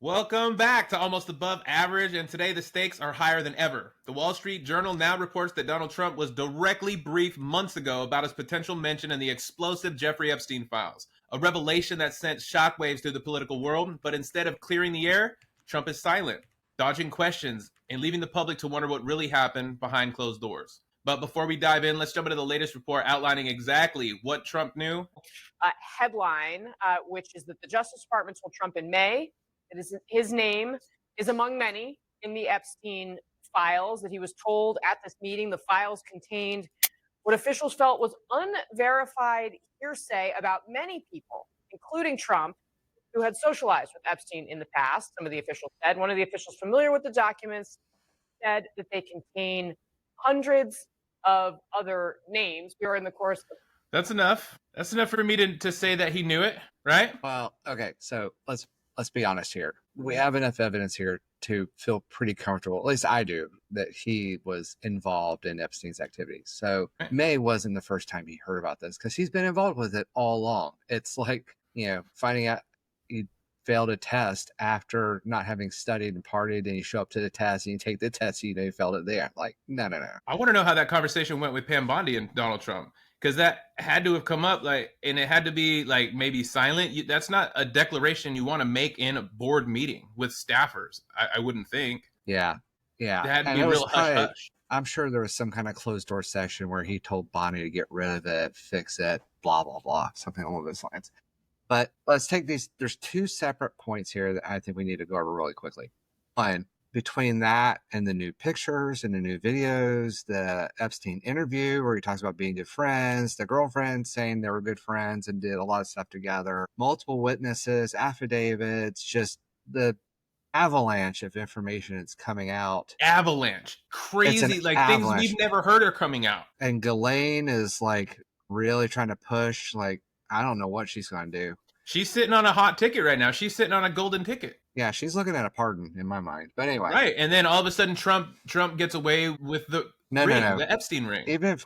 Welcome back to Almost Above Average, and today the stakes are higher than ever. The Wall Street Journal now reports that Donald Trump was directly briefed months ago about his potential mention in the explosive Jeffrey Epstein files, a revelation that sent shockwaves through the political world, but instead of clearing the air, Trump is silent, dodging questions, and leaving the public to wonder what really happened behind closed doors. But before we dive in, let's jump into the latest report outlining exactly what Trump knew. Headline, which is that the Justice Department told Trump in May that his name is among many in the Epstein files, that he was told at this meeting the files contained what officials felt was unverified hearsay about many people, including Trump, who had socialized with Epstein in the past, some of the officials said. One of the officials familiar with the documents said that they contain hundreds of other names during the course of. That's enough. That's enough for me to say that he knew it, right? Well, okay, so let's be honest here. We have enough evidence here to feel pretty comfortable, at least I do, that he was involved in Epstein's activities. So May wasn't the first time he heard about this because he's been involved with it all along. It's like, finding out you failed a test after not having studied and partied, and you show up to the test and you take the test, you failed it there. Like, no. I want to know how that conversation went with Pam Bondi and Donald Trump. Because that had to have come up, and it had to be maybe silent. That's not a declaration you want to make in a board meeting with staffers. I wouldn't think. Yeah. It had to be real hush-hush. I'm sure there was some kind of closed door session where he told Bonnie to get rid of it, fix it, blah, blah, blah, something along those lines. But let's take these. There's two separate points here that I think we need to go over really quickly. One, between that and the new pictures and the new videos, the Epstein interview where he talks about being good friends, the girlfriend saying they were good friends and did a lot of stuff together, multiple witnesses, affidavits, just the avalanche of information that's coming out. Avalanche. Crazy. Things we've never heard are coming out. And Ghislaine is really trying to push. I don't know what she's going to do. She's sitting on a hot ticket right now. She's sitting on a golden ticket. Yeah, she's looking at a pardon in my mind. But anyway. Right. And then all of a sudden Trump gets away with the the Epstein ring. Even if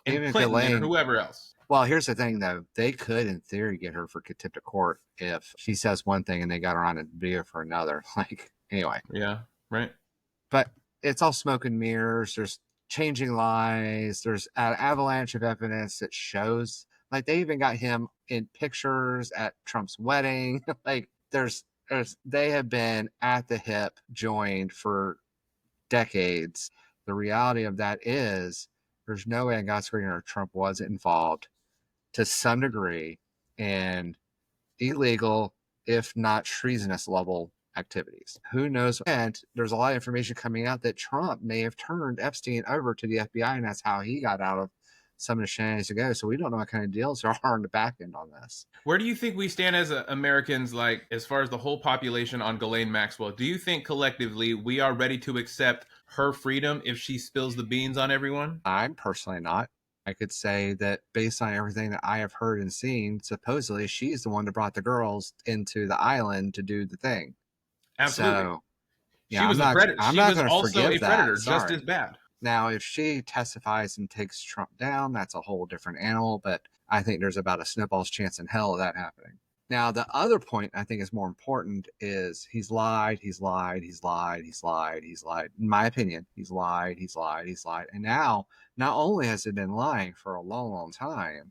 Ghislaine or whoever else. Well, here's the thing, though. They could, in theory, get her for contempt of court if she says one thing and they got her on a video for another. Anyway. Yeah, right. But it's all smoke and mirrors. There's changing lies. There's an avalanche of evidence that shows. They even got him in pictures at Trump's wedding. They have been at the hip joined for decades. The reality of that is there's no way in God's green earth Trump wasn't involved to some degree in illegal, if not treasonous level activities. Who knows? And there's a lot of information coming out that Trump may have turned Epstein over to the FBI, and that's how he got out of some of the shenanigans ago. So we don't know what kind of deals there are on the back end on this. Where do you think we stand as Americans, as far as the whole population on Ghislaine Maxwell? Do you think collectively we are ready to accept her freedom if she spills the beans on everyone? I'm personally not. I could say that based on everything that I have heard and seen, supposedly she's the one that brought the girls into the island to do the thing. Absolutely. So, she was a predator. She was also a predator, just as bad. Now, if she testifies and takes Trump down, that's a whole different animal, but I think there's about a snowball's chance in hell of that happening. Now, the other point I think is more important is he's lied. In my opinion, he's lied. And now, not only has he been lying for a long, long time,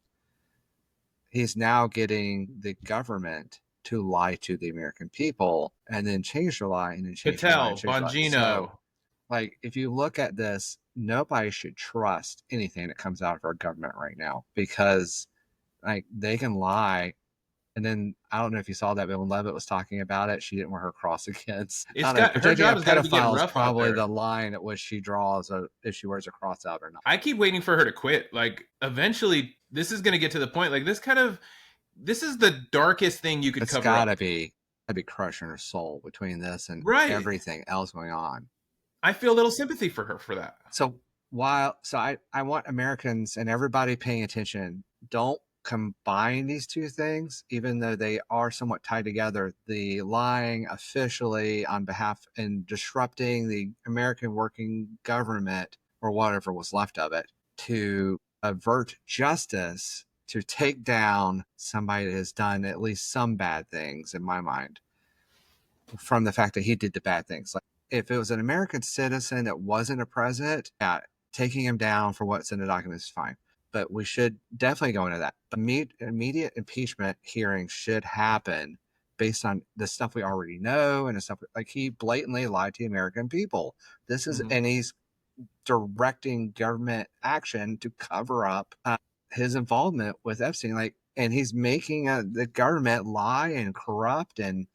he's now getting the government to lie to the American people and then change their lie and then change Patel, Bongino. So, if you look at this, nobody should trust anything that comes out of our government right now because they can lie. And then I don't know if you saw that, but when Levitt was talking about it, she didn't wear her cross against. Her job is pedophile is probably the line at which she draws if she wears a cross out or not. I keep waiting for her to quit. Eventually, this is going to get to the point. This is the darkest thing you could cover. It's gotta be crushing her soul between this and everything else going on. I feel a little sympathy for her for that. So I want Americans and everybody paying attention. Don't combine these two things, even though they are somewhat tied together. The lying officially on behalf and disrupting the American working government or whatever was left of it to avert justice, to take down somebody that has done at least some bad things in my mind. from the fact that he did the bad things. Like if it was an American citizen that wasn't a president, yeah, taking him down for what's in the documents is fine. But we should definitely go into that. Immediate impeachment hearings should happen based on the stuff we already know and the stuff like he blatantly lied to the American people. This is, and he's directing government action to cover up his involvement with Epstein. Like, and he's making the government lie and corrupt and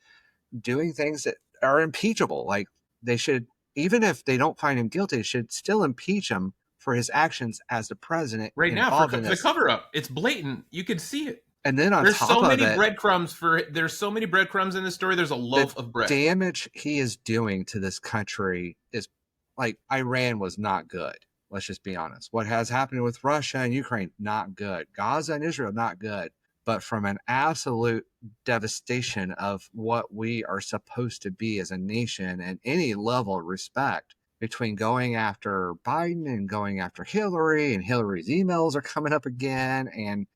doing things that are impeachable. Like they should, even if they don't find him guilty, they should still impeach him for his actions as the president right now for the cover up. It's blatant. You could see it. And then on there's top so of many it, breadcrumbs there's so many breadcrumbs in this story. There's a loaf of bread. The damage he is doing to this country is like Iran was not good. Let's just be honest. What has happened with Russia and Ukraine, not good. Gaza and Israel, not good. But from an absolute devastation of what we are supposed to be as a nation and any level of respect between going after Biden and going after Hillary, and Hillary's emails are coming up again. And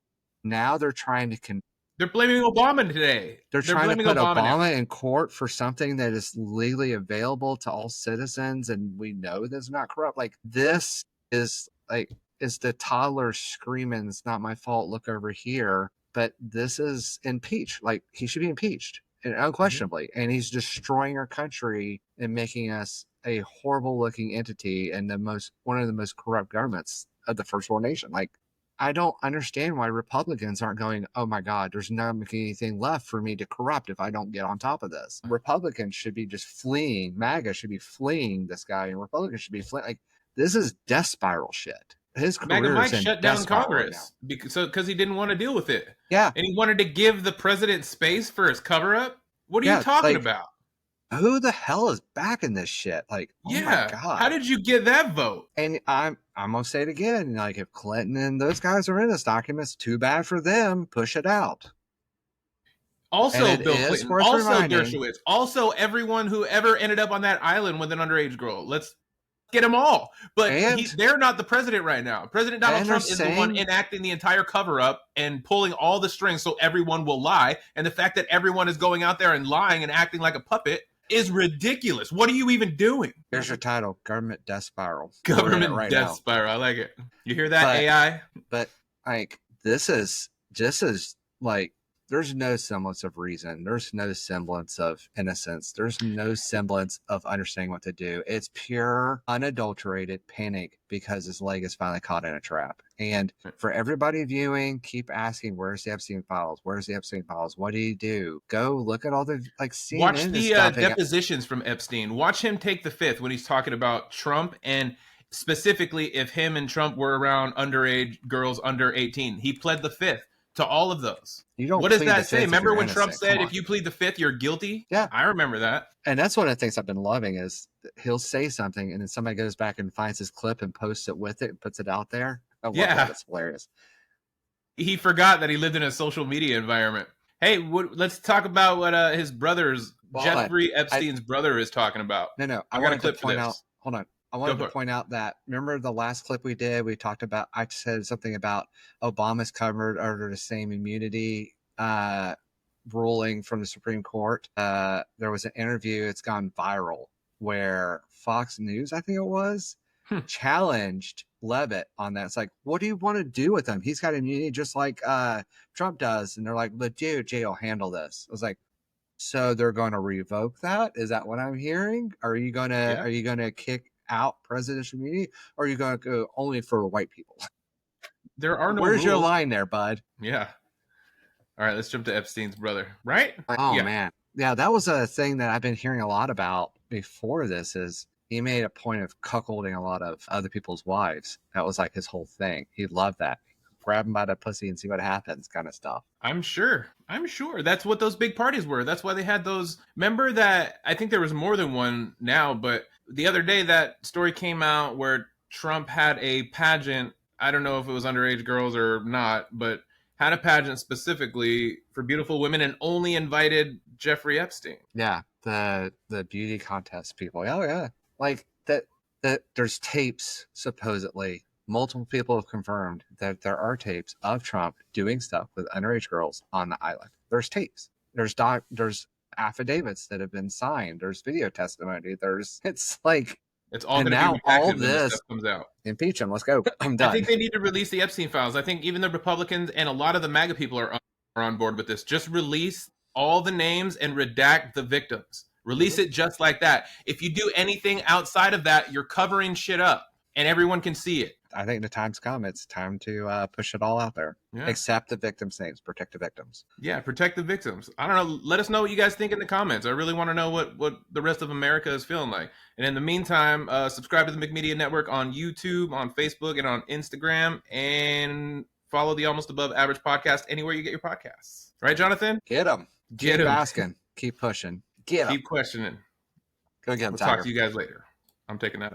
now they're trying to they're blaming Obama today. They're trying to put Obama in court for something that is legally available to all citizens. And we know that's not corrupt. Like this is the toddler screaming, "It's not my fault. Look over here." But this is impeached. Like he should be impeached, and unquestionably. And he's destroying our country and making us a horrible looking entity and one of the most corrupt governments of the first world nation. Like I don't understand why Republicans aren't going, "Oh my God, there's not anything left for me to corrupt if I don't get on top of this." Republicans should be just fleeing. MAGA should be fleeing this guy, and Republicans should be fleeing. Like this is death spiral shit. His career MAGA might is in shut down death spiral Congress because he didn't want to deal with it. Yeah, and he wanted to give the president space for his cover up. What are you talking about? Who the hell is backing this shit? Like, oh my God. How did you get that vote? And I'm gonna say it again. Like, if Clinton and those guys are in this document, it's too bad for them. Push it out. Also, Bill Clinton. Also, Dershowitz. Also, everyone who ever ended up on that island with an underage girl. Let's get them all. But they're not the president right now. President Donald Trump is the one enacting the entire cover up and pulling all the strings so everyone will lie. And the fact that everyone is going out there and lying and acting like a puppet is ridiculous. What are you even doing? Here's your title: Government Death Spiral. Government Death Spiral. I like it. You hear that, AI? But like this is like there's no semblance of reason. There's no semblance of innocence. There's no semblance of understanding what to do. It's pure, unadulterated panic because his leg is finally caught in a trap. And for everybody viewing, keep asking, where's the Epstein files? Where's the Epstein files? What did he do? Go look at all the CNN. Watch the depositions from Epstein. Watch him take the fifth when he's talking about Trump, and specifically if him and Trump were around underage girls under 18. He pled the fifth to all of those. What does that say? Remember when Trump said, if you plead the fifth, you're guilty? Yeah. I remember that. And that's one of the things I've been loving is he'll say something and then somebody goes back and finds his clip and posts it with it and puts it out there. I love that. It's hilarious. He forgot that he lived in a social media environment. Hey, let's talk about what his brother's, Jeffrey Epstein's brother is talking about. No. I got a clip for this. Hold on. I wanted to point out that, remember the last clip we did, we talked about, I said something about Obama's covered under the same immunity ruling from the Supreme Court. There was an interview, it's gone viral, where Fox News, I think it was, challenged Levitt on that. It's like, what do you want to do with him? He's got immunity just like Trump does. And they're like, the DOJ will handle this. I was like, so they're going to revoke that? Is that what I'm hearing? Are you going to kick out presidential immunity, or are you going to go only for white people? There are no Where's rules. your line there, bud? Yeah. All right, let's jump to Epstein's brother, right? Man. Yeah, that was a thing that I've been hearing a lot about before this, is he made a point of cuckolding a lot of other people's wives. That was like his whole thing. He loved that. Grab him by the pussy and see what happens kind of stuff. I'm sure. That's what those big parties were. That's why they had those. Remember that, I think there was more than one now, but the other day that story came out where Trump had a pageant. I don't know if it was underage girls or not, but had a pageant specifically for beautiful women and only invited Jeffrey Epstein. Yeah, the beauty contest people. Oh yeah, like that. There's tapes supposedly. Multiple people have confirmed that there are tapes of Trump doing stuff with underage girls on the island. There's tapes. There's affidavits that have been signed. There's video testimony. It's all and going to now be redacted all when this this stuff comes out. impeach him. Let's go. I'm done. I think they need to release the Epstein files. I think even the Republicans and a lot of the MAGA people are on board with this. Just release all the names and redact the victims. Release it just like that. If you do anything outside of that, you're covering shit up and everyone can see it. I think the time's come. It's time to push it all out there. Yeah. Accept the victims' names. Protect the victims. Yeah, protect the victims. I don't know. Let us know what you guys think in the comments. I really want to know what the rest of America is feeling like. And in the meantime, subscribe to the McMedia Network on YouTube, on Facebook, and on Instagram. And follow the Almost Above Average podcast anywhere you get your podcasts. Right, Jonathan? Get them. Get Keep 'em. asking. Keep pushing. Get them. Keep questioning. Go get them, We'll Tiger. talk to you guys later. I'm taking that out.